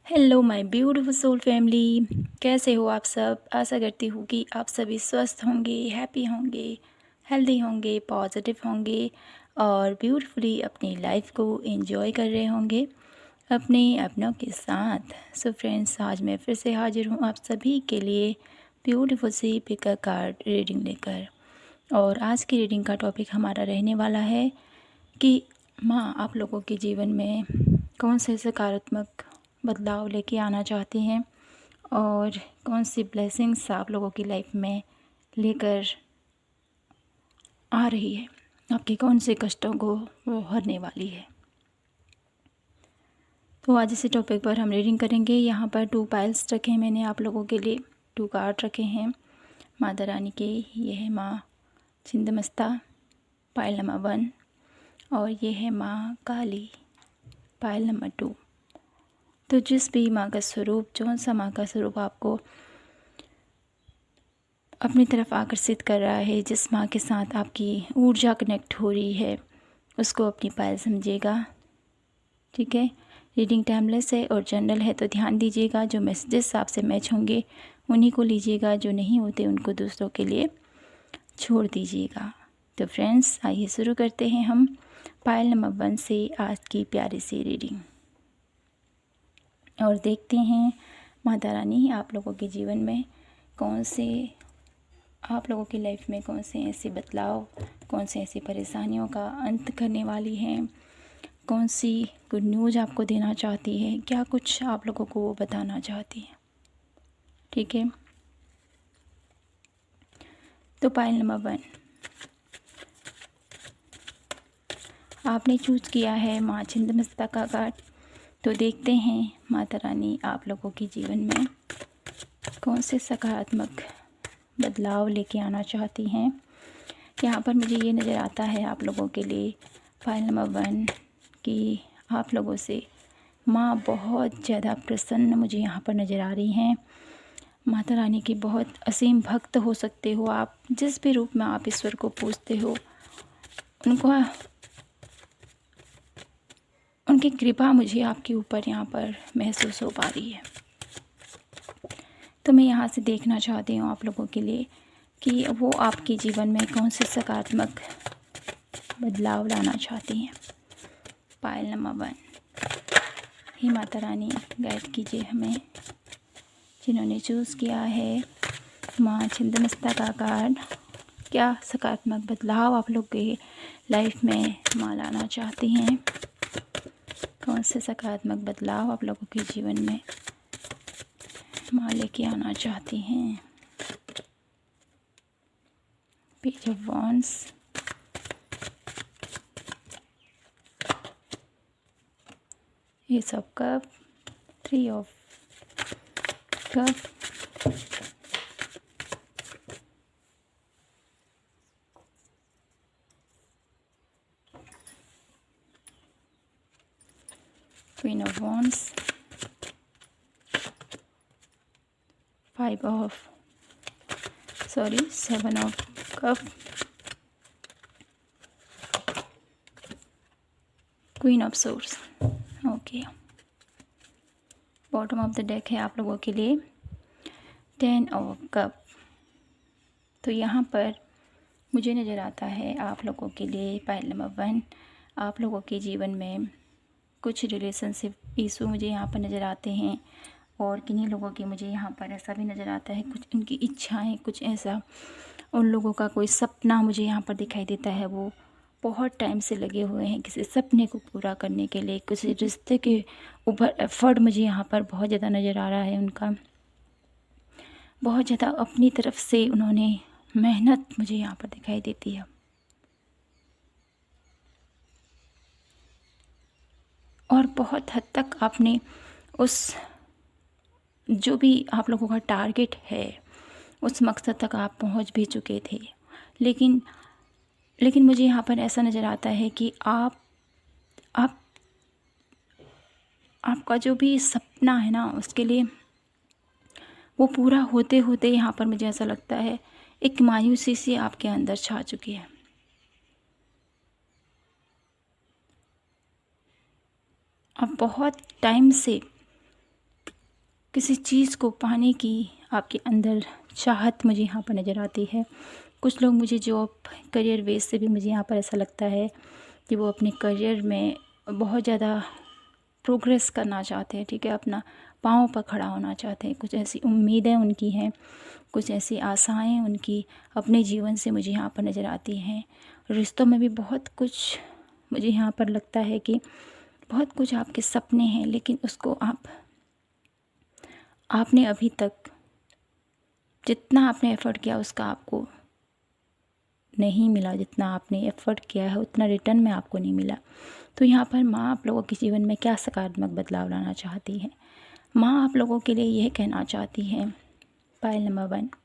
Hello my beautiful soul family. कैसे हो आप सब? आशा करती हूँ कि आप सभी स्वस्थ होंगे, हैप्पी होंगे, हेल्दी होंगे, पॉजिटिव होंगे और ब्यूटीफुली अपनी लाइफ को एंजॉय कर रहे होंगे अपने अपनों के साथ। सो फ्रेंड्स, आज मैं फिर से हाजिर हूँ आप सभी के लिए ब्यूटीफुल सी पिक अ कार्ड रीडिंग लेकर। और आज की रीडिंग का टॉपिक हमारा रहने वाला है कि माँ आप लोगों के जीवन में कौन से सकारात्मक बदलाव लेके आना चाहती हैं और कौन सी ब्लेसिंग्स आप लोगों की लाइफ में लेकर आ रही है, आपके कौन से कष्टों को वो हरने वाली है। तो आज इसी टॉपिक पर हम रीडिंग करेंगे। यहाँ पर 2 पाइल्स रखे हैं मैंने आप लोगों के लिए, 2 कार्ड रखे हैं माता रानी के। ये है माँ छिंदमस्ता, पाइल नंबर 1, और ये है माँ काली, पाइल नंबर 2। तो जिस भी माँ का स्वरूप, जौन सा माँ का स्वरूप आपको अपनी तरफ आकर्षित कर रहा है, जिस माँ के साथ आपकी ऊर्जा कनेक्ट हो रही है, उसको अपनी पायल समझिएगा। ठीक है, रीडिंग टाइमलेस है और जनरल है, तो ध्यान दीजिएगा। जो मैसेजेस आपसे मैच होंगे उन्हीं को लीजिएगा, जो नहीं होते उनको दूसरों के लिए छोड़ दीजिएगा। तो फ्रेंड्स, आइए शुरू करते हैं हम पायल नंबर 1 से आज की प्यारी सी रीडिंग, और देखते हैं माता रानी आप लोगों के जीवन में कौन से, आप लोगों की लाइफ में कौन से ऐसे बदलाव, कौन से ऐसी परेशानियों का अंत करने वाली हैं, कौन सी गुड न्यूज़ आपको देना चाहती है, क्या कुछ आप लोगों को वो बताना चाहती है। ठीक है, तो पाइल नंबर 1 आपने चूज किया है माँ छिंदमस्ता का कार्ड। तो देखते हैं माता रानी आप लोगों के जीवन में कौन से सकारात्मक बदलाव लेके आना चाहती हैं। यहाँ पर मुझे ये नज़र आता है आप लोगों के लिए फाइल नंबर 1 कि आप लोगों से माँ बहुत ज़्यादा प्रसन्न मुझे यहाँ पर नज़र आ रही हैं। माता रानी के बहुत असीम भक्त हो सकते हो आप, जिस भी रूप में आप ईश्वर को पूजते हो, उनकी कृपा मुझे आपके ऊपर यहाँ पर महसूस हो पा रही है। तो मैं यहाँ से देखना चाहती हूँ आप लोगों के लिए कि वो आपके जीवन में कौन से सकारात्मक बदलाव लाना चाहती हैं। पायल नंबर 1, ही माता रानी गाइड कीजिए हमें, जिन्होंने चूज़ किया है माँ छिंदमस्ता का कार्ड। क्या सकारात्मक बदलाव आप लोग के लाइफ में माँ लाना चाहती हैं, कौन से सकारात्मक बदलाव आप लोगों के जीवन में माँ लेके आना चाहती हैं। Page of wands, S of cup, 3 of cup, queen of wands, 7 of cup, queen of source. Okay, bottom of the deck है आप लोगों के लिए 10 ऑफ कप। तो यहाँ पर मुझे नज़र आता है आप लोगों के लिए पाइल नंबर 1, आप लोगों के जीवन में कुछ रिलेशनशिप इशू मुझे यहाँ पर नज़र आते हैं, और किन्हीं लोगों की मुझे यहाँ पर ऐसा भी नज़र आता है, कुछ उनकी इच्छाएं, कुछ ऐसा उन लोगों का कोई सपना मुझे यहाँ पर दिखाई देता है। वो बहुत टाइम से लगे हुए हैं किसी सपने को पूरा करने के लिए, किसी रिश्ते के ऊपर एफर्ट मुझे यहाँ पर बहुत ज़्यादा नज़र आ रहा है। उनका बहुत ज़्यादा अपनी तरफ से उन्होंने मेहनत मुझे यहाँ पर दिखाई देती है, और बहुत हद तक आपने उस, जो भी आप लोगों का टारगेट है, उस मकसद तक आप पहुंच भी चुके थे। लेकिन मुझे यहाँ पर ऐसा नज़र आता है कि आप आपका जो भी सपना है ना, उसके लिए वो पूरा होते होते यहाँ पर मुझे ऐसा लगता है एक मायूसी सी आपके अंदर छा चुकी है। आप बहुत टाइम से किसी चीज़ को पाने की आपके अंदर चाहत मुझे यहाँ पर नज़र आती है। कुछ लोग मुझे जॉब करियर बेस से भी मुझे यहाँ पर ऐसा लगता है कि वो अपने करियर में बहुत ज़्यादा प्रोग्रेस करना चाहते हैं, ठीक है, अपना पाँव पर खड़ा होना चाहते हैं। कुछ ऐसी उम्मीदें उनकी हैं, कुछ ऐसी आशाएं उनकी अपने जीवन से मुझे यहाँ पर नज़र आती हैं। रिश्तों में भी बहुत कुछ मुझे यहाँ पर लगता है कि बहुत कुछ आपके सपने हैं, लेकिन उसको आपने अभी तक जितना आपने एफ़र्ट किया उसका आपको नहीं मिला। जितना आपने एफ़र्ट किया है उतना रिटर्न में आपको नहीं मिला। तो यहाँ पर माँ आप लोगों के जीवन में क्या सकारात्मक बदलाव लाना चाहती है? माँ आप लोगों के लिए यह कहना चाहती है, पायल नंबर 1,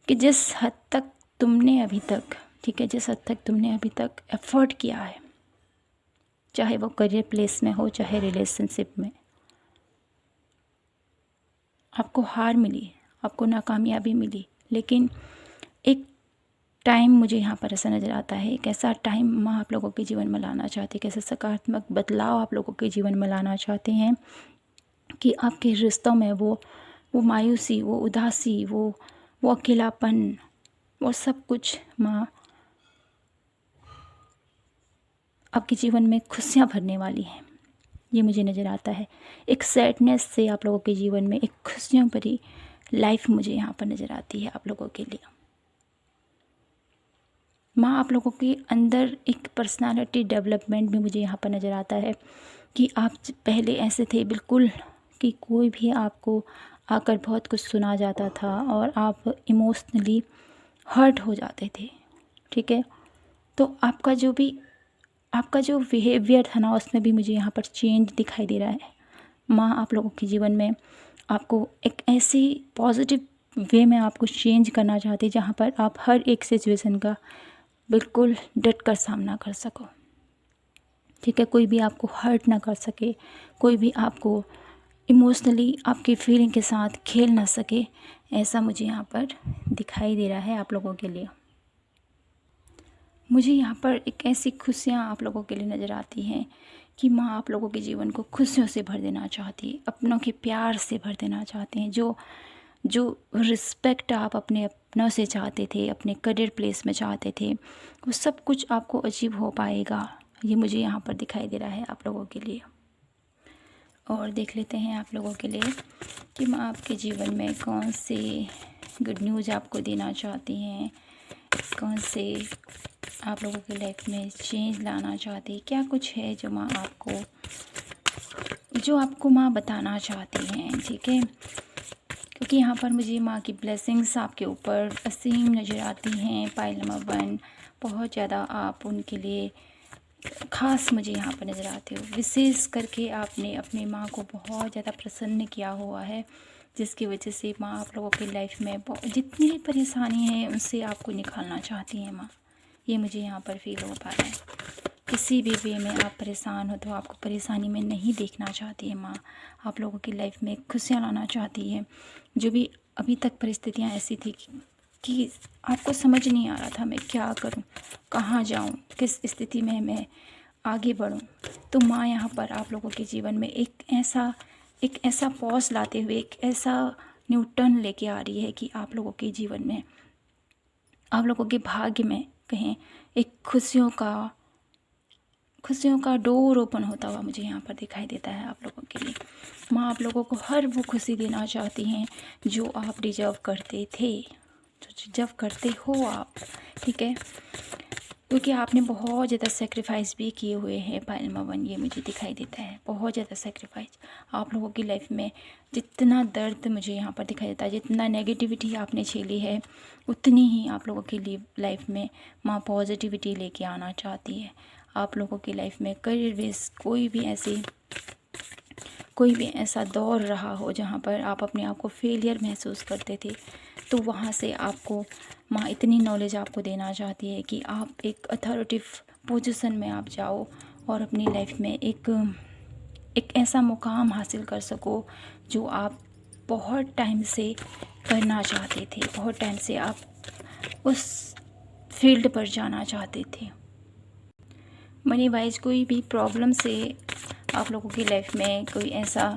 कि जिस हद तक तुमने अभी तक, ठीक है, जिस हद तक तुमने अभी तक एफ़र्ट किया है, चाहे वो करियर प्लेस में हो चाहे रिलेशनशिप में, आपको हार मिली, आपको नाकामयाबी मिली, लेकिन एक टाइम मुझे यहाँ पर ऐसा नज़र आता है, एक ऐसा टाइम माँ आप लोगों के जीवन में लाना चाहती है, कैसे सकारात्मक बदलाव आप लोगों के जीवन में लाना चाहते हैं कि आपके रिश्तों में वो मायूसी, वो उदासी, वो अकेलापन, वो सब कुछ माँ आपके जीवन में खुशियाँ भरने वाली हैं। ये मुझे नज़र आता है। एक सैडनेस से आप लोगों के जीवन में एक खुशियों भरी लाइफ मुझे यहाँ पर नज़र आती है आप लोगों के लिए। माँ आप लोगों के अंदर एक पर्सनालिटी डेवलपमेंट भी मुझे यहाँ पर नज़र आता है कि आप पहले ऐसे थे बिल्कुल कि कोई भी आपको आकर बहुत कुछ सुना जाता था और आप इमोशनली हर्ट हो जाते थे, ठीक है। तो आपका जो बिहेवियर था ना, उसमें भी मुझे यहाँ पर चेंज दिखाई दे रहा है। माँ आप लोगों के जीवन में आपको एक ऐसी पॉजिटिव वे में आपको चेंज करना चाहती है जहाँ पर आप हर एक सिचुएशन का बिल्कुल डट कर सामना कर सको, ठीक है। कोई भी आपको हर्ट ना कर सके, कोई भी आपको इमोशनली आपकी फीलिंग के साथ खेल ना सके, ऐसा मुझे यहाँ पर दिखाई दे रहा है आप लोगों के लिए। मुझे यहाँ पर एक ऐसी खुशियाँ आप लोगों के लिए नज़र आती हैं कि माँ आप लोगों के जीवन को खुशियों से भर देना चाहती है, अपनों के प्यार से भर देना चाहते हैं। जो रिस्पेक्ट आप अपने अपनों से चाहते थे, अपने करियर प्लेस में चाहते थे, वो सब कुछ आपको अचीव हो पाएगा, ये मुझे यहाँ पर दिखाई दे रहा है आप लोगों के लिए। और देख लेते हैं आप लोगों के लिए कि माँ आपके जीवन में कौन से गुड न्यूज़ आपको देना चाहती हैं, कौन से आप लोगों की लाइफ में चेंज लाना चाहती है, क्या कुछ है जो आपको माँ बताना चाहती हैं, ठीक है। क्योंकि यहाँ पर मुझे माँ की ब्लेसिंग्स आपके ऊपर असीम नज़र आती हैं। पायल नंबर 1, बहुत ज़्यादा आप उनके लिए ख़ास मुझे यहाँ पर नज़र आते हो। विशेष करके आपने अपनी माँ को बहुत ज़्यादा प्रसन्न किया हुआ है, जिसकी वजह से माँ आप लोगों की लाइफ में जितनी भी परेशानी है उनसे आपको निकालना चाहती हैं माँ। ये मुझे यहाँ पर फील हो पा रहा है। किसी भी वे में आप परेशान हो तो आपको परेशानी में नहीं देखना चाहती है माँ। आप लोगों की लाइफ में खुशियाँ लाना चाहती है। जो भी अभी तक परिस्थितियाँ ऐसी थी कि आपको समझ नहीं आ रहा था मैं क्या करूं, कहाँ जाऊं, किस स्थिति में मैं आगे बढ़ूं, तो माँ यहाँ पर आप लोगों के जीवन में एक ऐसा पॉज लाते हुए एक ऐसा न्यू टर्न लेके आ रही है कि आप लोगों के जीवन में, आप लोगों के भाग्य में कहें, एक खुशियों का डोर ओपन होता हुआ मुझे यहाँ पर दिखाई देता है आप लोगों के लिए। माँ आप लोगों को हर वो खुशी देना चाहती हैं जो आप डिजर्व करते थे, जो डिजर्व करते हो आप, ठीक है। क्योंकि आपने बहुत ज़्यादा सेक्रीफाइस भी किए हुए हैं पायल नंबर 1, ये मुझे दिखाई देता है। बहुत ज़्यादा सेक्रीफाइस आप लोगों की लाइफ में, जितना दर्द मुझे यहाँ पर दिखाई देता है, जितना नेगेटिविटी आपने झेली है, उतनी ही आप लोगों की लाइफ में माँ पॉजिटिविटी लेके आना चाहती है। आप लोगों की लाइफ में करियर बेस कोई भी ऐसा दौर रहा हो जहाँ पर आप अपने आप को फेलियर महसूस करते थे, तो वहाँ से आपको माँ इतनी नॉलेज आपको देना चाहती है कि आप एक अथॉरिटिव पोजीशन में आप जाओ और अपनी लाइफ में एक ऐसा मुकाम हासिल कर सको जो आप बहुत टाइम से करना चाहते थे, बहुत टाइम से आप उस फील्ड पर जाना चाहते थे। मनी वाइज कोई भी प्रॉब्लम से आप लोगों की लाइफ में कोई ऐसा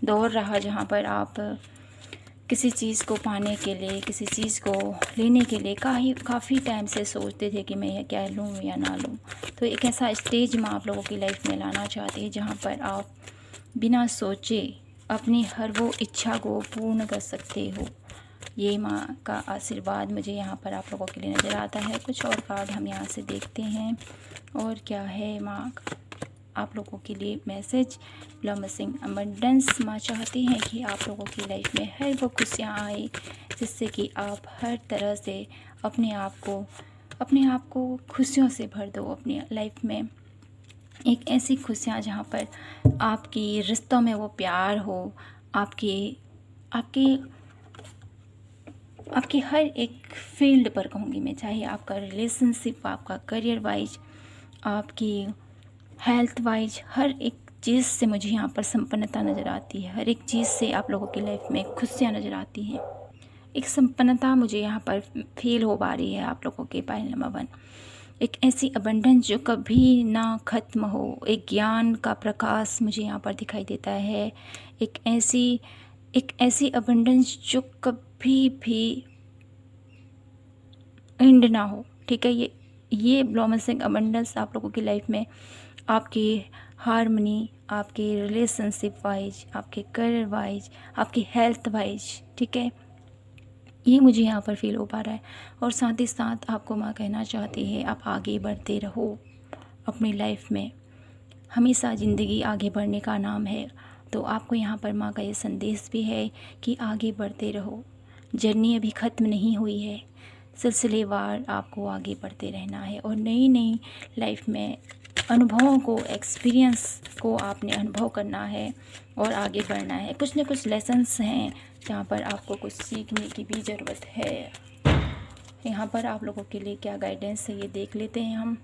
दौर रहा जहाँ पर आप किसी चीज़ को पाने के लिए, किसी चीज़ को लेने के लिए काफ़ी टाइम से सोचते थे कि मैं यह क्या लूँ या ना लूँ। तो एक ऐसा स्टेज माँ आप लोगों की लाइफ में लाना चाहती है जहाँ पर आप बिना सोचे अपनी हर वो इच्छा को पूर्ण कर सकते हो। ये माँ का आशीर्वाद मुझे यहाँ पर आप लोगों के लिए नज़र आता है। कुछ और कार्ड हम यहाँ से देखते हैं और क्या है माँ आप लोगों के लिए मैसेज। ब्लॉसमिंग अबंडेंस माँ चाहती हैं कि आप लोगों की लाइफ में हर वो खुशियाँ आए जिससे कि आप हर तरह से अपने आप को खुशियों से भर दो। अपनी लाइफ में एक ऐसी खुशियाँ जहाँ पर आपकी रिश्तों में वो प्यार हो, आपकी आपकी हर एक फील्ड पर कहूँगी मैं, चाहे आपका रिलेशनशिप, आपका करियर वाइज, आपकी हेल्थ वाइज, हर एक चीज़ से मुझे यहाँ पर संपन्नता नज़र आती है। हर एक चीज़ से आप लोगों की लाइफ में खुशियाँ नज़र आती हैं। एक संपन्नता मुझे यहाँ पर फील हो पा रही है आप लोगों के पाइल नंबर 1। एक ऐसी अबंडेंस जो कभी ना ख़त्म हो। एक ज्ञान का प्रकाश मुझे यहाँ पर दिखाई देता है। एक ऐसी अबंडेंस जो कभी भी एंड ना हो। ठीक है, ये ब्लॉसमिंग अबंडेंस आप लोगों की लाइफ में आपकी हार्मनी, आपके रिलेशनशिप वाइज, आपके करियर वाइज, आपकी हेल्थ वाइज, ठीक है, ये मुझे यहाँ पर फील हो पा रहा है। और साथ ही साथ आपको माँ कहना चाहती है आप आगे बढ़ते रहो अपनी लाइफ में। हमेशा ज़िंदगी आगे बढ़ने का नाम है। तो आपको यहाँ पर माँ का ये संदेश भी है कि आगे बढ़ते रहो। जर्नी अभी ख़त्म नहीं हुई है, सिलसिलेवार आपको आगे बढ़ते रहना है और नई नई लाइफ में अनुभवों को, एक्सपीरियंस को आपने अनुभव करना है और आगे बढ़ना है। कुछ न कुछ लेसन्स हैं जहाँ पर आपको कुछ सीखने की भी ज़रूरत है। यहाँ पर आप लोगों के लिए क्या गाइडेंस है ये देख लेते हैं। हम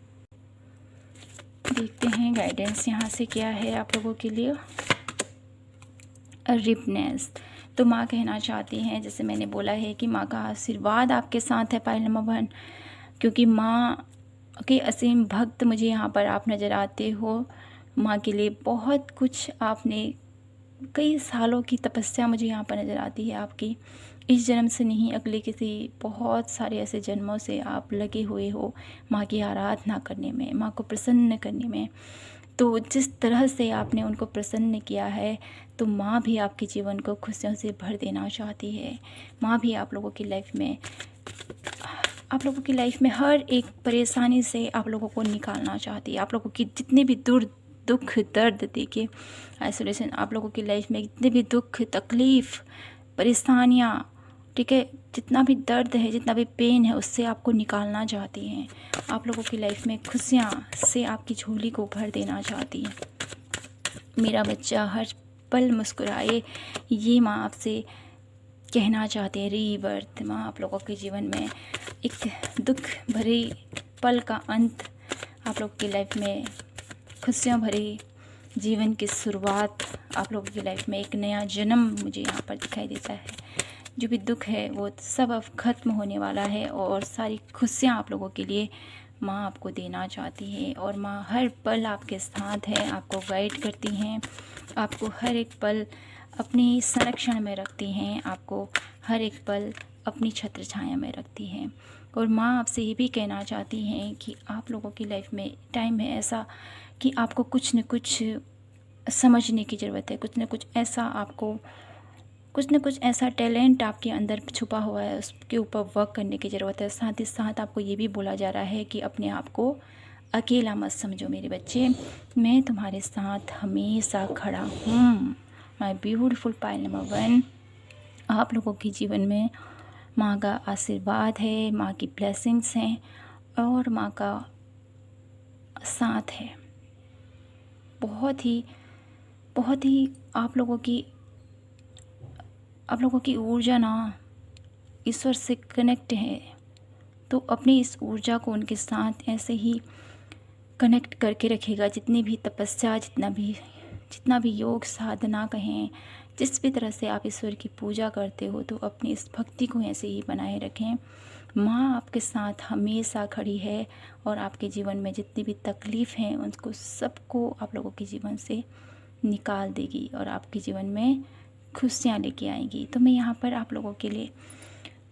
देखते हैं गाइडेंस यहाँ से क्या है आप लोगों के लिए। रिपनेस, तो माँ कहना चाहती हैं, जैसे मैंने बोला है कि माँ का आशीर्वाद आपके साथ है पाइल नंबर 1, क्योंकि माँ के असीम भक्त मुझे यहाँ पर आप नज़र आते हो। माँ के लिए बहुत कुछ आपने, कई सालों की तपस्या मुझे यहाँ पर नज़र आती है आपकी। इस जन्म से नहीं, अगले किसी बहुत सारे ऐसे जन्मों से आप लगे हुए हो माँ की आराधना करने में, माँ को प्रसन्न करने में। तो जिस तरह से आपने उनको प्रसन्न किया है, तो माँ भी आपके जीवन को खुशियों से भर देना चाहती है। माँ भी आप लोगों की लाइफ में हर एक परेशानी से आप लोगों को निकालना चाहती है। आप लोगों की जितने भी दुख दर्द, देखिए आइसोलेशन, आप लोगों की लाइफ में जितने भी दुख तकलीफ़ परेशानियाँ, ठीक है, जितना भी दर्द है, जितना भी पेन है, उससे आपको निकालना चाहती हैं। आप लोगों की लाइफ में खुशियाँ से आपकी झोली को भर देना चाहती हैं। मेरा बच्चा हर पल मुस्कुराए, ये माँ आपसे कहना चाहते हैं। रीबर्थ, माँ आप लोगों के जीवन में एक दुख भरी पल का अंत, आप लोगों की लाइफ में खुशियाँ भरी जीवन की शुरुआत, आप लोगों की लाइफ में एक नया जन्म मुझे यहाँ पर दिखाई देता है। जो भी दुख है वो सब अब ख़त्म होने वाला है और सारी खुशियाँ आप लोगों के लिए माँ आपको देना चाहती है। और माँ हर पल आपके साथ है, आपको गाइड करती हैं, आपको हर एक पल अपनी संरक्षण में रखती हैं, आपको हर एक पल अपनी छत्र छाया में रखती हैं। और माँ आपसे ये भी कहना चाहती हैं कि आप लोगों की लाइफ में टाइम है ऐसा कि आपको कुछ न कुछ समझने की ज़रूरत है। कुछ न कुछ ऐसा टैलेंट आपके अंदर छुपा हुआ है, उसके ऊपर वर्क करने की ज़रूरत है। साथ ही साथ आपको ये भी बोला जा रहा है कि अपने आप को अकेला मत समझो मेरे बच्चे, मैं तुम्हारे साथ हमेशा खड़ा हूँ। माय ब्यूटीफुल पाइल नंबर 1, आप लोगों के जीवन में माँ का आशीर्वाद है, माँ की ब्लेसिंग्स हैं और माँ का साथ है। बहुत ही आप लोगों की ऊर्जा ना ईश्वर से कनेक्ट है। तो अपनी इस ऊर्जा को उनके साथ ऐसे ही कनेक्ट करके रखेगा। जितनी भी तपस्या, जितना भी योग साधना कहें, जिस भी तरह से आप ईश्वर की पूजा करते हो, तो अपनी इस भक्ति को ऐसे ही बनाए रखें। माँ आपके साथ हमेशा खड़ी है और आपके जीवन में जितनी भी तकलीफ़ हैं उनको सबको आप लोगों के जीवन से निकाल देगी और आपके जीवन में खुशियाँ लेके आएगी। तो मैं यहाँ पर आप लोगों के लिए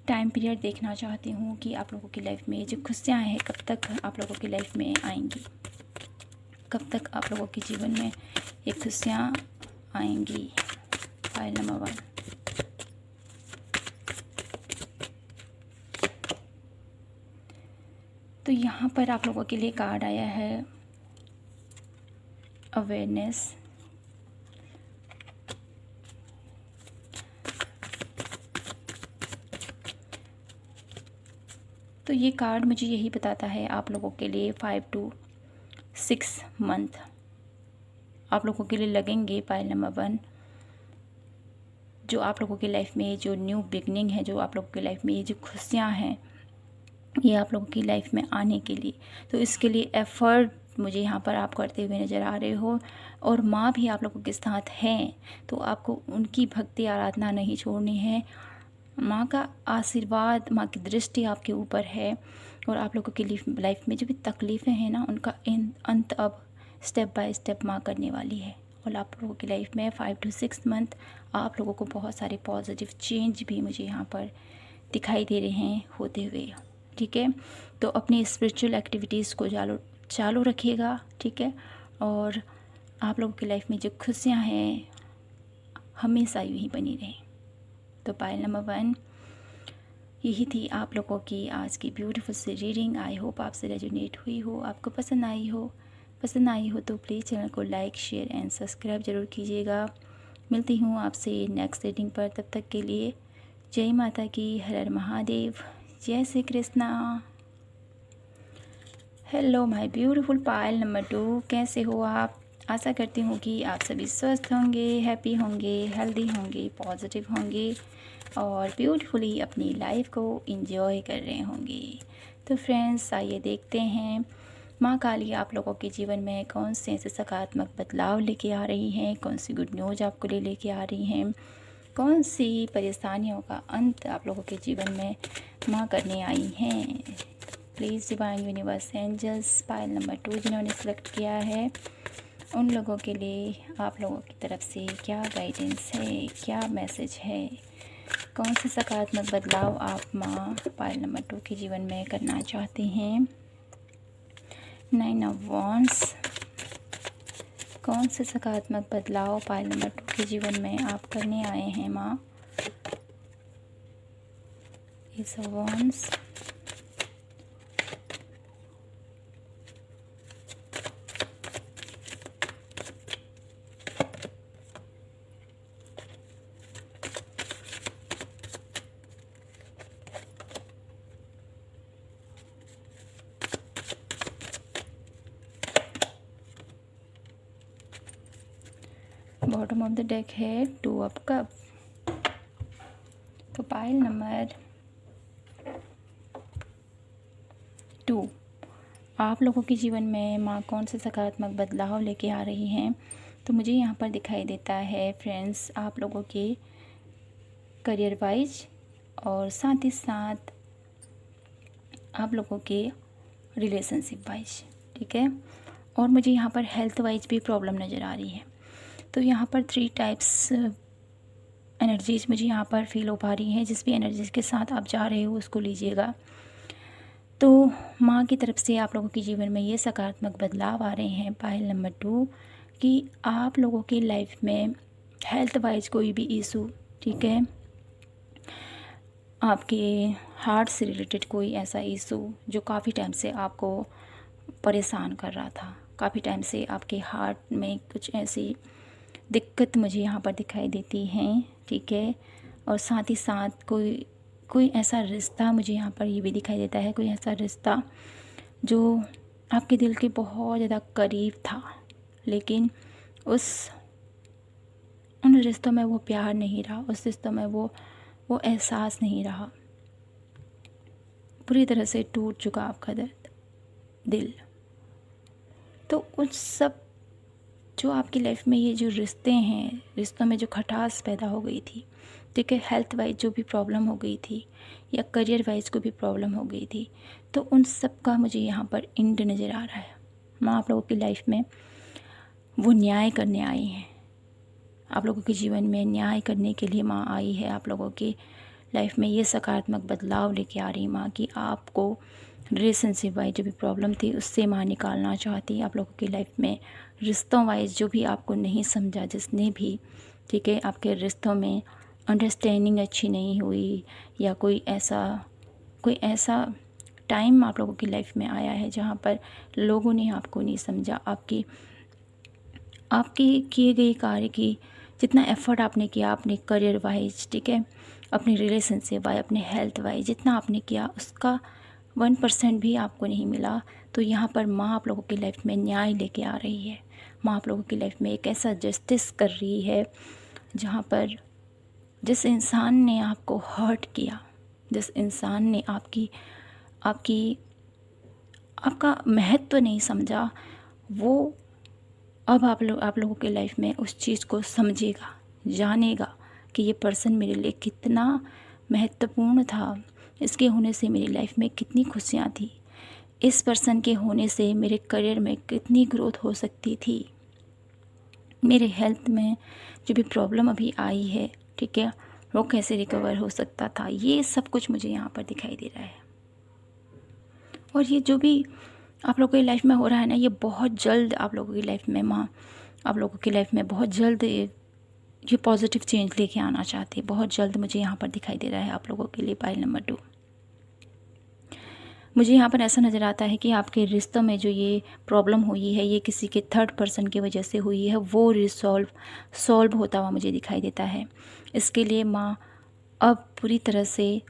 टाइम पीरियड देखना चाहती हूँ कि आप लोगों की लाइफ में जो खुशियाँ हैं कब तक आप लोगों की लाइफ में आएंगी, कब तक आप लोगों के जीवन में ये खुशियाँ आएंगी। File number 1। तो यहाँ पर आप लोगों के लिए कार्ड आया है अवेयरनेस। तो ये कार्ड मुझे यही बताता है आप लोगों के लिए 5 to 6 मंथ आप लोगों के लिए लगेंगे। पाइल नंबर 1, जो आप लोगों की लाइफ में जो न्यू बिगनिंग है, जो आप लोगों की लाइफ में ये जो खुशियाँ हैं, ये आप लोगों की लाइफ में आने के लिए, तो इसके लिए एफ़र्ट मुझे यहाँ पर आप करते हुए नज़र आ रहे हो। और माँ भी आप लोगों के साथ हैं, तो आपको उनकी भक्ति आराधना नहीं छोड़नी है। माँ का आशीर्वाद, माँ की दृष्टि आपके ऊपर है और आप लोगों की लाइफ में जो भी तकलीफ़ें हैं ना, उनका अंत अब स्टेप बाय स्टेप माँ करने वाली है। और आप लोगों की लाइफ में 5 to 6 मंथ आप लोगों को बहुत सारे पॉजिटिव चेंज भी मुझे यहाँ पर दिखाई दे रहे हैं होते हुए। ठीक है, तो अपनी स्पिरिचुअल एक्टिविटीज़ को चालू रखिएगा। ठीक है, और आप लोगों की लाइफ में जो खुशियाँ हैं हमेशा यूँ ही बनी रहें। तो पाइल नंबर 1 यही थी आप लोगों की आज की ब्यूटीफुल सी रीडिंग। आई होप आपसे रेजोनेट हुई हो, आपको पसंद आई हो। पसंद आई हो तो प्लीज़ चैनल को लाइक, शेयर एंड सब्सक्राइब ज़रूर कीजिएगा। मिलती हूँ आपसे नेक्स्ट रीडिंग पर, तब तक के लिए जय माता की, हर हर महादेव, जय Shri Krishna. Hello my beautiful Payal number 2, कैसे हो आप? आशा करती हूँ कि आप सभी स्वस्थ होंगे, हैप्पी होंगे, हेल्दी होंगे, पॉजिटिव होंगे और ब्यूटीफुली अपनी लाइफ को एंजॉय कर रहे होंगे। तो फ्रेंड्स, आइए देखते हैं माँ काली आप लोगों के जीवन में कौन से ऐसे सकारात्मक बदलाव लेके आ रही हैं, कौन सी गुड न्यूज़ आपको लेके आ रही हैं, कौन सी परेशानियों का अंत आप लोगों के जीवन में माँ करने आई हैं। Please divine universe angels, pile number 2 जिन्होंने सेलेक्ट किया है, उन लोगों के लिए आप लोगों की तरफ से क्या गाइडेंस है, क्या मैसेज है, कौन से सकारात्मक बदलाव आप माँ पाइल नंबर 2 के जीवन में करना चाहते हैं। 9 ऑफ वॉन्ड्स, कौन से सकारात्मक बदलाव पाइल नंबर 2 के जीवन में आप करने आए हैं माँ। S of wands, bottom of the deck है 2 ऑफ कप। तो पाइल नंबर 2, आप लोगों के जीवन में माँ कौन से सकारात्मक बदलाव लेके आ रही हैं। तो मुझे यहाँ पर दिखाई देता है फ्रेंड्स, आप लोगों के करियर वाइज और साथ ही साथ आप लोगों के रिलेशनशिप वाइज। ठीक है, और मुझे यहाँ पर हेल्थ वाइज भी प्रॉब्लम नज़र आ रही है। तो यहाँ पर 3 टाइप्स एनर्जीज़ मुझे यहाँ पर फील हो पा रही हैं। जिस भी एनर्जीज़ के साथ आप जा रहे हो उसको लीजिएगा। तो माँ की तरफ से आप लोगों के जीवन में ये सकारात्मक बदलाव आ रहे हैं पाइल नंबर 2 कि आप लोगों की लाइफ में हेल्थ वाइज कोई भी इशू, ठीक है, आपके हार्ट से रिलेटेड कोई ऐसा इशू जो काफ़ी टाइम से आपको परेशान कर रहा था, काफ़ी टाइम से आपके हार्ट में कुछ ऐसी दिक्कत मुझे यहाँ पर दिखाई देती हैं। ठीक है, और साथ ही साथ कोई ऐसा रिश्ता मुझे यहाँ पर ये भी दिखाई देता है, कोई ऐसा रिश्ता जो आपके दिल के बहुत ज़्यादा करीब था, लेकिन उन रिश्तों में वो प्यार नहीं रहा, उस रिश्तों में वो एहसास नहीं रहा, पूरी तरह से टूट चुका आपका दिल। तो उन सब जो आपकी लाइफ में ये जो रिश्ते हैं, रिश्तों में जो खटास पैदा हो गई थी, ठीक है, हेल्थ वाइज जो भी प्रॉब्लम हो गई थी या करियर वाइज को भी प्रॉब्लम हो गई थी, तो उन सब का मुझे यहाँ पर एंड नज़र आ रहा है। माँ आप लोगों की लाइफ में वो न्याय करने आई हैं, आप लोगों के जीवन में न्याय करने के लिए माँ आई है। आप लोगों की लाइफ में ये सकारात्मक बदलाव लेके आ रही माँ कि आपको रिलेशनशिप वाइज जो भी प्रॉब्लम थी उससे माँ निकालना चाहती है। आप लोगों की लाइफ में रिश्तों वाइज जो भी आपको नहीं समझा, जिसने भी, ठीक है, आपके रिश्तों में अंडरस्टैंडिंग अच्छी नहीं हुई, या कोई ऐसा टाइम आप लोगों की लाइफ में आया है जहाँ पर लोगों ने आपको नहीं समझा, आपकी किए गए कार्य की जितना एफ़र्ट आपने किया, अपने करियर वाइज, ठीक है, अपने रिलेशनशिप वाइज, अपने हेल्थ वाइज, जितना आपने किया उसका 1% भी आपको नहीं मिला। तो यहाँ पर माँ आप लोगों की लाइफ में न्याय लेके आ रही है। माँ आप लोगों की लाइफ में एक ऐसा जस्टिस कर रही है जहाँ पर जिस इंसान ने आपको हर्ट किया, जिस इंसान ने आपका महत्व नहीं समझा, वो अब आप लोगों की लाइफ में उस चीज़ को समझेगा, जानेगा कि ये पर्सन मेरे लिए कितना महत्वपूर्ण था, इसके होने से मेरी लाइफ में कितनी खुशियाँ थी, इस पर्सन के होने से मेरे करियर में कितनी ग्रोथ हो सकती थी, मेरे हेल्थ में जो भी प्रॉब्लम अभी आई है, ठीक है, वो कैसे रिकवर हो सकता था। ये सब कुछ मुझे यहाँ पर दिखाई दे रहा है। और ये जो भी आप लोगों की लाइफ में हो रहा है ना, ये बहुत जल्द आप लोगों की लाइफ में माँ आप लोगों की लाइफ में बहुत जल्द ये पॉजिटिव चेंज लेके आना चाहती है। बहुत जल्द मुझे यहाँ पर दिखाई दे रहा है आप लोगों के लिए। पाइल नंबर 2, मुझे यहाँ पर ऐसा नज़र आता है कि आपके रिश्तों में जो ये प्रॉब्लम हुई है, ये किसी के थर्ड पर्सन की वजह से हुई है, वो सॉल्व होता हुआ मुझे दिखाई देता है। इसके लिए माँ अब पूरी तरह से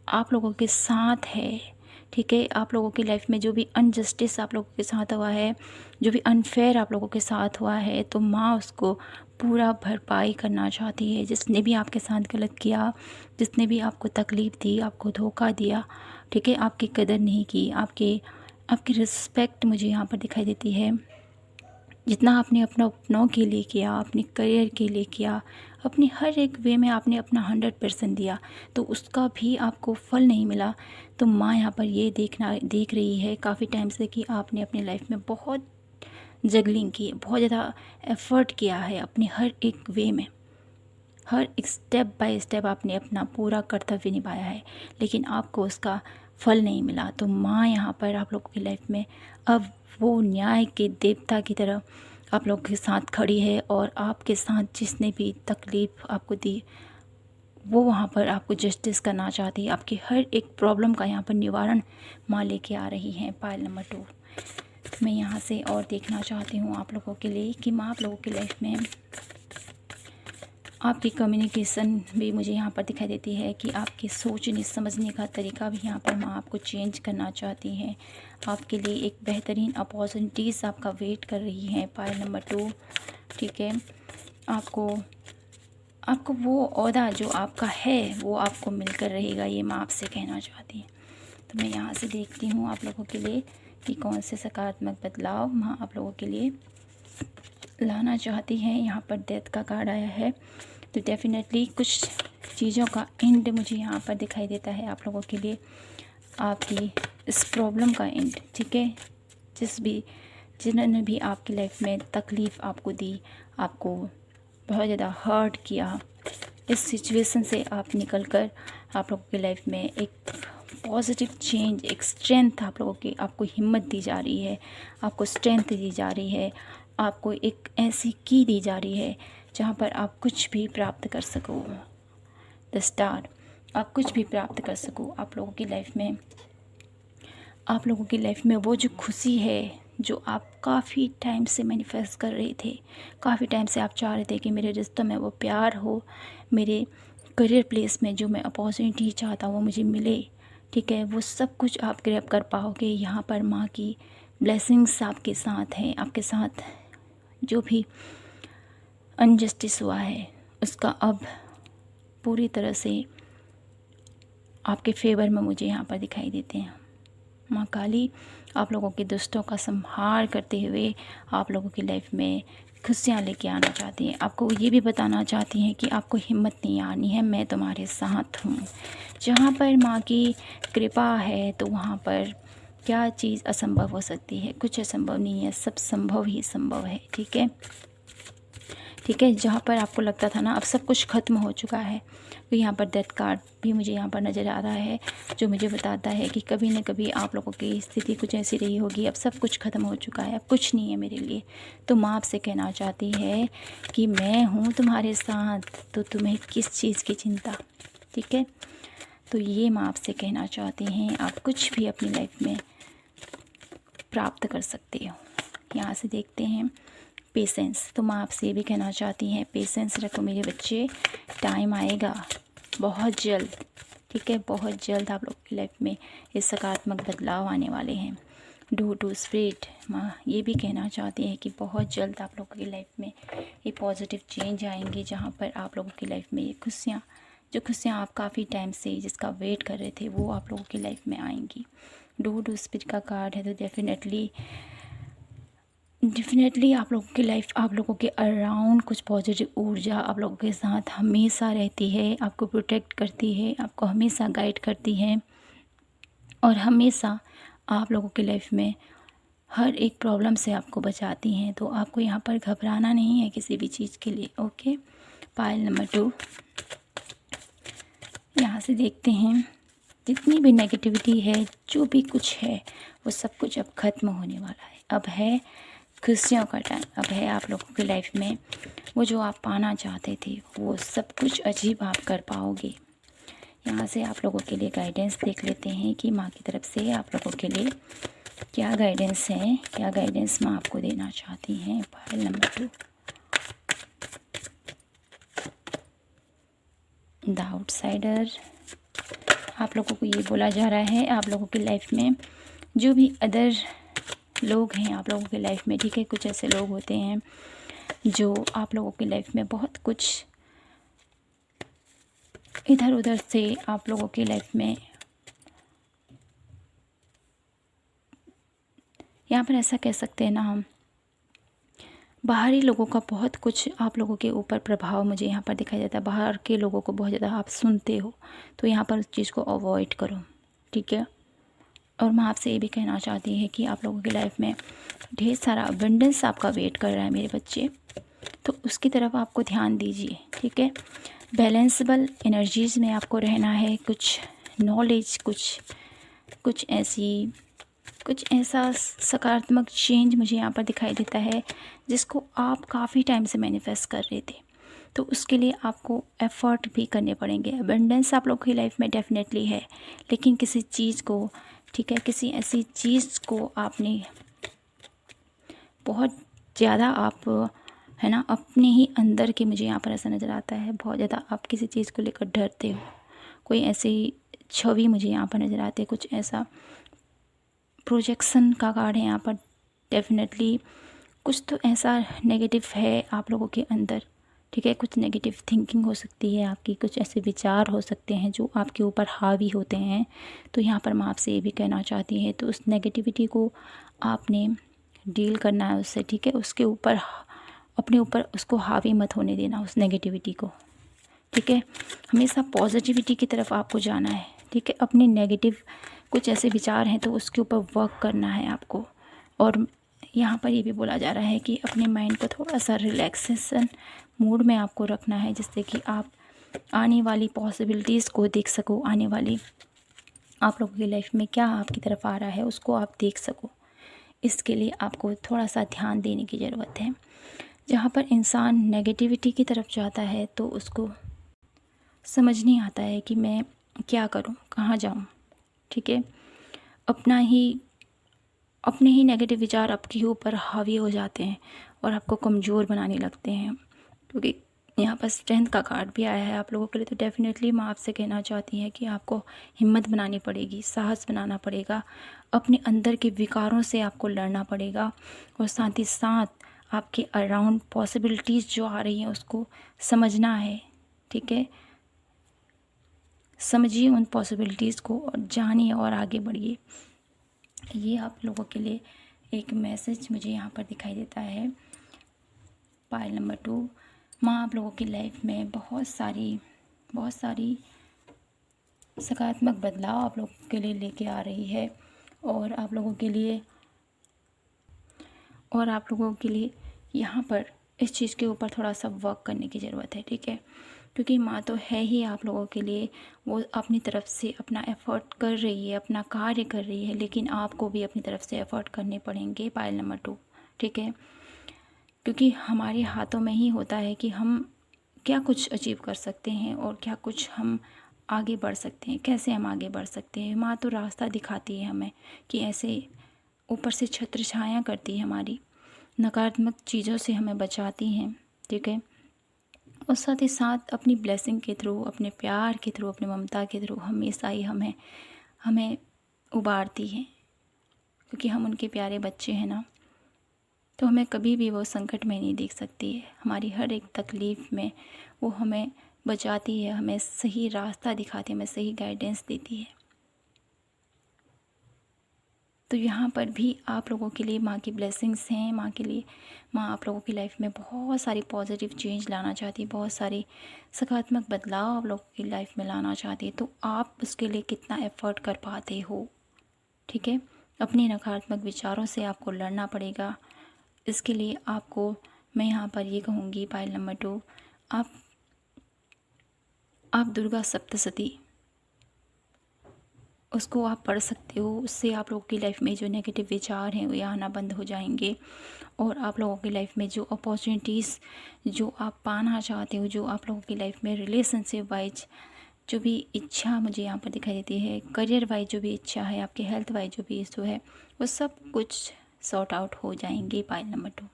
आप लोगों के साथ है, ठीक है। आप लोगों की लाइफ में जो भी अनजस्टिस आप लोगों के साथ हुआ है, जो भी अनफेयर आप लोगों के साथ हुआ है, तो माँ उसको पूरा भरपाई करना चाहती है। जिसने भी आपके साथ गलत किया, जिसने भी आपको तकलीफ़ दी, आपको धोखा दिया, ठीक है, आपकी कदर नहीं की, आपकी रिस्पेक्ट मुझे यहाँ पर दिखाई देती है। जितना आपने अपनों के लिए किया, अपने करियर के लिए किया, अपनी हर एक वे में आपने अपना 100% दिया, तो उसका भी आपको फल नहीं मिला। तो माँ यहाँ पर ये देख रही है काफ़ी टाइम से कि आपने अपनी लाइफ में बहुत जगलिंग की, बहुत ज़्यादा एफ़र्ट किया है अपने हर एक वे में, हर एक स्टेप बाय स्टेप आपने अपना पूरा कर्तव्य निभाया है, लेकिन आपको उसका फल नहीं मिला। तो माँ यहाँ पर आप लोगों की लाइफ में अब वो न्याय के देवता की तरह आप लोगों के साथ खड़ी है, और आपके साथ जिसने भी तकलीफ़ आपको दी, वो वहाँ पर आपको जस्टिस करना चाहती है। आपकी हर एक प्रॉब्लम का यहाँ पर निवारण माँ लेके आ रही हैं। पाइल नंबर 2, मैं यहाँ से और देखना चाहती हूँ आप लोगों के लिए कि माँ आप लोगों की लाइफ में आपकी कम्युनिकेशन भी मुझे यहाँ पर दिखाई देती है कि आपकी सोचने समझने का तरीका भी यहाँ पर माँ आपको चेंज करना चाहती हैं। आपके लिए एक बेहतरीन अपॉर्चुनिटीज़ आपका वेट कर रही हैं। पाइल नंबर 2, ठीक है, आपको वो ओहदा जो आपका है वो आपको मिलकर रहेगा, ये माँ आपसे कहना चाहती हैं। तो मैं यहाँ से देखती हूँ आप लोगों के लिए कि कौन से सकारात्मक बदलाव माँ आप लोगों के लिए लाना चाहती हैं। यहाँ पर डेथ का कार्ड आया है, तो डेफिनेटली कुछ चीज़ों का एंड मुझे यहाँ पर दिखाई देता है आप लोगों के लिए, आपकी इस प्रॉब्लम का एंड, ठीक है। जिन्होंने भी आपकी लाइफ में तकलीफ़ आपको दी, आपको बहुत ज़्यादा हर्ट किया, इस सिचुएशन से आप निकलकर आप लोगों की लाइफ में एक पॉजिटिव चेंज, एक स्ट्रेंथ आपको हिम्मत दी जा रही है, आपको स्ट्रेंथ दी जा रही है, आपको एक ऐसी की दी जा रही है जहाँ पर आप कुछ भी प्राप्त कर सको। द स्टार, आप कुछ भी प्राप्त कर सको। आप लोगों की लाइफ में वो जो खुशी है जो आप काफ़ी टाइम से मैनिफेस्ट कर रहे थे, काफ़ी टाइम से आप चाह रहे थे कि मेरे रिश्तों में वो प्यार हो, मेरे करियर प्लेस में जो मैं अपॉर्चुनिटी चाहता हूँ वो मुझे मिले, ठीक है, वो सब कुछ आप ग्रैब कर पाओगे। यहाँ पर माँ की ब्लेसिंग्स आपके साथ हैं। आपके साथ जो भी अनजस्टिस हुआ है उसका अब पूरी तरह से आपके फेवर में मुझे यहाँ पर दिखाई देते हैं। माँ काली आप लोगों के दुष्टों का संहार करते हुए आप लोगों की लाइफ में खुशियाँ लेके आना चाहती हैं। आपको ये भी बताना चाहती हैं कि आपको हिम्मत नहीं आनी है, मैं तुम्हारे साथ हूँ। जहाँ पर माँ की कृपा है तो वहाँ पर क्या चीज़ असंभव हो सकती है? कुछ असंभव नहीं है, सब संभव ही संभव है, ठीक है। ठीक है। जहाँ पर आपको लगता था ना अब सब कुछ ख़त्म हो चुका है, तो यहाँ पर डेथ कार्ड भी मुझे यहाँ पर नज़र आ रहा है, जो मुझे बताता है कि कभी न कभी आप लोगों की स्थिति कुछ ऐसी रही होगी, अब सब कुछ ख़त्म हो चुका है, अब कुछ नहीं है मेरे लिए। तो माँ आपसे कहना चाहती है कि मैं हूँ तुम्हारे साथ, तो तुम्हें किस चीज़ की चिंता, ठीक है। तो ये माँ आपसे कहना चाहती हैं, आप कुछ भी अपनी लाइफ में प्राप्त कर सकते हो। यहाँ से देखते हैं पेशेंस, तो माँ आपसे ये भी कहना चाहती हैं, पेशेंस रखो मेरे बच्चे, टाइम आएगा बहुत जल्द, ठीक है। बहुत जल्द आप लोग की लाइफ में ये सकारात्मक बदलाव आने वाले हैं। डू टू स्प्रेड, माँ ये भी कहना चाहती है कि बहुत जल्द आप लोगों की लाइफ में ये पॉजिटिव चेंज आएंगे, जहाँ पर आप लोगों की लाइफ में ये खुशियाँ, जो खुशियाँ आप काफ़ी टाइम से जिसका वेट कर रहे थे, वो आप लोगों की लाइफ में आएंगी। डू टू स्प्रेड का कार्ड है, तो डेफिनेटली आप लोगों की लाइफ, आप लोगों के अराउंड कुछ पॉजिटिव ऊर्जा आप लोगों के साथ हमेशा रहती है, आपको प्रोटेक्ट करती है, आपको हमेशा गाइड करती है, और हमेशा आप लोगों की लाइफ में हर एक प्रॉब्लम से आपको बचाती हैं। तो आपको यहाँ पर घबराना नहीं है किसी भी चीज़ के लिए, ओके। पाइल नंबर 2, यहाँ से देखते हैं जितनी भी नेगेटिविटी है, जो भी कुछ है, वो सब कुछ अब ख़त्म होने वाला है। अब है खुशियों का टाइम, अब है आप लोगों की लाइफ में वो जो आप पाना चाहते थे, वो सब कुछ अजीब आप कर पाओगे। यहाँ से आप लोगों के लिए गाइडेंस देख लेते हैं कि माँ की तरफ से आप लोगों के लिए क्या गाइडेंस है, क्या गाइडेंस माँ आपको देना चाहती हैं। पाइल नंबर 2, द आउटसाइडर, आप लोगों को ये बोला जा रहा है आप लोगों की लाइफ में जो भी अदर लोग हैं आप लोगों की लाइफ में, ठीक है, कुछ ऐसे लोग होते हैं जो आप लोगों की लाइफ में बहुत कुछ इधर उधर से आप लोगों की लाइफ में, यहाँ पर ऐसा कह सकते हैं ना हम, बाहरी लोगों का बहुत कुछ आप लोगों के ऊपर प्रभाव मुझे यहाँ पर दिखाई देता है। बाहर के लोगों को बहुत ज़्यादा आप सुनते हो, तो यहाँ पर उस चीज़ को अवॉइड करो, ठीक है। और मैं आपसे ये भी कहना चाहती है कि आप लोगों की लाइफ में ढेर सारा अबंडेंस आपका वेट कर रहा है मेरे बच्चे, तो उसकी तरफ आपको ध्यान दीजिए, ठीक है। बैलेंसबल एनर्जीज़ में आपको रहना है, कुछ नॉलेज, कुछ ऐसा सकारात्मक चेंज मुझे यहाँ पर दिखाई देता है जिसको आप काफ़ी टाइम से मैनिफेस्ट कर रहे थे, तो उसके लिए आपको एफ़र्ट भी करने पड़ेंगे। अबंडेंस आप लोगों की लाइफ में डेफिनेटली है, लेकिन किसी चीज़ को, ठीक है, किसी ऐसी चीज़ को आपने बहुत ज़्यादा आप, है ना, अपने ही अंदर के, मुझे यहाँ पर ऐसा नज़र आता है बहुत ज़्यादा आप किसी चीज़ को लेकर डरते हो, कोई ऐसी छवि मुझे यहाँ पर नज़र आती है, कुछ ऐसा प्रोजेक्शन का कार्ड है यहाँ पर। डेफिनेटली कुछ तो ऐसा नेगेटिव है आप लोगों के अंदर, ठीक है, कुछ नेगेटिव थिंकिंग हो सकती है आपकी, कुछ ऐसे विचार हो सकते हैं जो आपके ऊपर हावी होते हैं। तो यहाँ पर मैं आपसे ये भी कहना चाहती है, तो उस नेगेटिविटी को आपने डील करना है उससे, ठीक है, उसके ऊपर अपने ऊपर उसको हावी मत होने देना उस नेगेटिविटी को, ठीक है। हमेशा पॉजिटिविटी की तरफ आपको जाना है, ठीक है। अपने नेगेटिव कुछ ऐसे विचार हैं तो उसके ऊपर वर्क करना है आपको। और यहाँ पर ये भी बोला जा रहा है कि अपने माइंड को थोड़ा सा रिलैक्सेशन मूड में आपको रखना है, जिससे कि आप आने वाली पॉसिबिलिटीज़ को देख सको, आने वाली आप लोगों की लाइफ में क्या आपकी तरफ आ रहा है उसको आप देख सको। इसके लिए आपको थोड़ा सा ध्यान देने की ज़रूरत है। जहाँ पर इंसान नेगेटिविटी की तरफ जाता है तो उसको समझ नहीं आता है कि मैं क्या करूँ, कहाँ जाऊँ, ठीक है। अपने ही नेगेटिव विचार आपके ऊपर हावी हो जाते हैं और आपको कमज़ोर बनाने लगते हैं, क्योंकि यहाँ पर स्ट्रेंथ का कार्ड भी आया है आप लोगों के लिए। तो डेफिनेटली मैं आपसे कहना चाहती है कि आपको हिम्मत बनानी पड़ेगी, साहस बनाना पड़ेगा, अपने अंदर के विकारों से आपको लड़ना पड़ेगा, और साथ ही साथ आपके अराउंड पॉसिबिलिटीज़ जो आ रही हैं उसको समझना है, ठीक है। समझिए उन पॉसिबिलिटीज़ को और जानिए और आगे बढ़िए। ये आप लोगों के लिए एक मैसेज मुझे यहाँ पर दिखाई देता है। पाइल नंबर 2, माँ आप लोगों की लाइफ में बहुत सारी सकारात्मक बदलाव आप लोगों के लिए लेके आ रही है, और आप लोगों के लिए यहाँ पर इस चीज़ के ऊपर थोड़ा सा वर्क करने की ज़रूरत है, ठीक है। क्योंकि माँ तो है ही आप लोगों के लिए, वो अपनी तरफ से अपना एफ़र्ट कर रही है, अपना कार्य कर रही है, लेकिन आपको भी अपनी तरफ से एफ़र्ट करने पड़ेंगे। पायल नंबर 2, ठीक है। क्योंकि हमारे हाथों में ही होता है कि हम क्या कुछ अचीव कर सकते हैं और क्या कुछ हम आगे बढ़ सकते हैं, कैसे हम आगे बढ़ सकते हैं। माँ तो रास्ता दिखाती है हमें कि ऐसे, ऊपर से छत्र छाया करती है हमारी, नकारात्मक चीज़ों से हमें बचाती हैं, ठीक है। और साथ ही साथ अपनी ब्लेसिंग के थ्रू, अपने प्यार के थ्रू, अपनी ममता के थ्रू हमेशा ही हमें हमें उबारती है। क्योंकि हम उनके प्यारे बच्चे हैं ना, तो हमें कभी भी वो संकट में नहीं देख सकती है। हमारी हर एक तकलीफ़ में वो हमें बचाती है, हमें सही रास्ता दिखाती है, हमें सही गाइडेंस देती है। तो यहाँ पर भी आप लोगों के लिए माँ की ब्लेसिंग्स हैं। माँ के लिए, माँ आप लोगों की लाइफ में बहुत सारी पॉजिटिव चेंज लाना चाहती है, बहुत सारे सकारात्मक बदलाव आप लोगों की लाइफ में लाना चाहती है। तो आप उसके लिए कितना एफ़र्ट कर पाते हो, ठीक है। अपने नकारात्मक विचारों से आपको लड़ना पड़ेगा। इसके लिए आपको मैं यहाँ पर ये कहूँगी, पायल नंबर 2, आप दुर्गा सप्तशती उसको आप पढ़ सकते हो। उससे आप लोगों की लाइफ में जो नेगेटिव विचार हैं वो आना बंद हो जाएंगे, और आप लोगों की लाइफ में जो अपॉर्चुनिटीज़ जो आप पाना चाहते हो, जो आप लोगों की लाइफ में रिलेशनशिप वाइज जो भी इच्छा मुझे यहाँ पर दिखाई देती है, करियर वाइज जो भी इच्छा है, आपके हेल्थ वाइज जो भी इशू है, वो सब कुछ सॉर्ट आउट हो जाएंगे। पायल नंबर 2,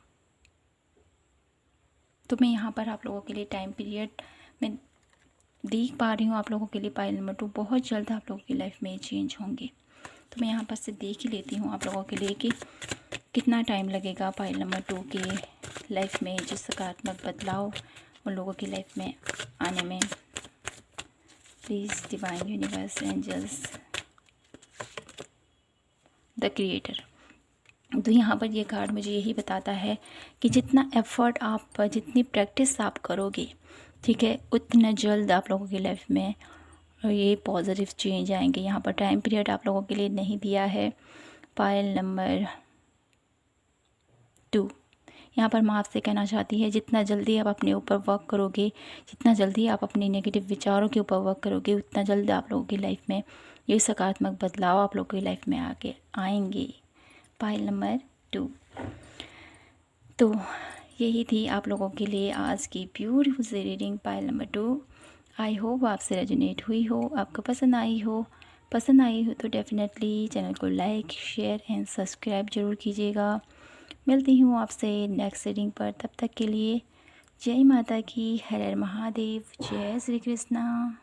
तो मैं यहाँ पर आप लोगों के लिए टाइम पीरियड में देख पा रही हूँ। आप लोगों के लिए पायल नंबर 2 बहुत जल्द आप लोगों की लाइफ में चेंज होंगे। तो मैं यहाँ पर से देख ही लेती हूँ आप लोगों के लिए कि कितना टाइम लगेगा पायल नंबर 2 के लाइफ में जो सकारात्मक बदलाव उन लोगों की लाइफ में आने में। Please divine universe, angels, the creator. तो यहाँ पर ये कार्ड मुझे यही बताता है कि जितना एफ़र्ट आप, जितनी प्रैक्टिस आप करोगे, ठीक है, उतना जल्द आप लोगों की लाइफ में ये पॉजिटिव चेंज आएंगे। यहाँ पर टाइम पीरियड आप लोगों के लिए नहीं दिया है। पायल नंबर 2, यहाँ पर माँ आपसे कहना चाहती है जितना जल्दी आप अपने ऊपर वर्क करोगे, जितना जल्दी आप अपने नेगेटिव विचारों के ऊपर वर्क करोगे, उतना जल्द आप लोगों की लाइफ में ये सकारात्मक बदलाव आप लोगों की लाइफ में आगे आएंगे। पायल नंबर 2। तो यही थी आप लोगों के लिए आज की ब्यूटीफुल सी reading, pile number 2। I hope आपसे रेजोनेट हुई हो, आपको पसंद आई हो। पसंद आई हो तो डेफ़िनेटली चैनल को लाइक, शेयर एंड सब्सक्राइब ज़रूर कीजिएगा। मिलती हूँ आपसे नेक्स्ट रीडिंग पर, तब तक के लिए जय माता की, हर हर महादेव, जय श्री कृष्णा।